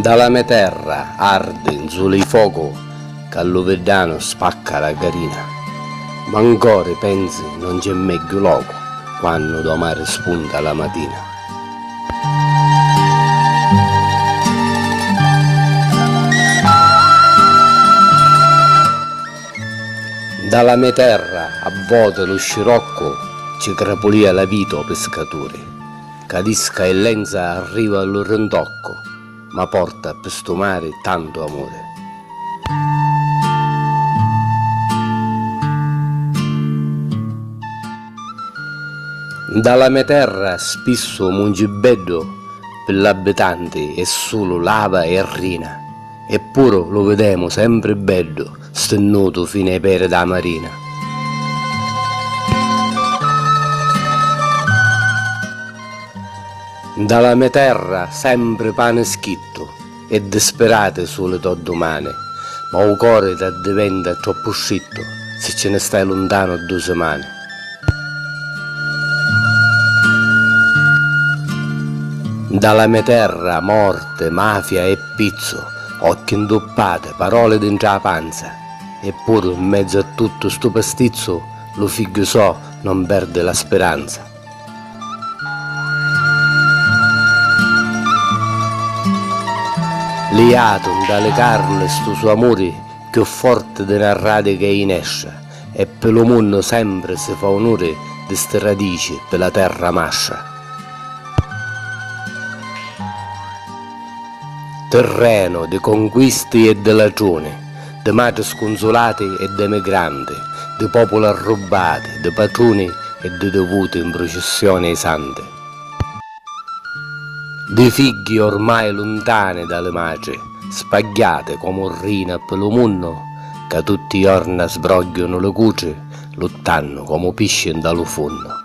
Dalla mia terra arde in sole il fuoco, che all'uvedano spacca la carina, ma ancora pensi non c'è meglio loco, quando do mare spunta la mattina. Dalla mia terra a volte lo scirocco ci crapolia la vita o pescatori, cadisca e lenza arriva allo rintocco, ma porta per sto mare tanto amore. Dalla mia terra spesso mungibeddo per l'abitanti è solo lava e rina, eppure lo vedemo sempre bello, stennuto fino ai pere da marina. Dalla mia terra sempre pane schitto e disperate sulle tue domane, ma un cuore ti diventa troppo scitto se ce ne stai lontano 2 settimane. Dalla mia terra morte, mafia e pizzo, occhi indoppate, parole dentro la panza, eppure in mezzo a tutto sto pastizzo lo figlio so non perde la speranza. Liato dalle carne sto suo amore più forte della radice che inesce, e per lo mondo sempre si fa onore di ste radici per la terra mascia. Terreno di conquisti e di lagioni, di madri sconsolati e di emigranti, di popoli arrubati, di patroni e di dovuti in processione ai santi, di figli ormai lontani dalle madri, spagliate come orrine per lo mondo, che tutti i giorni sbrogliano le cuce, lottando come pesci dallo fondo.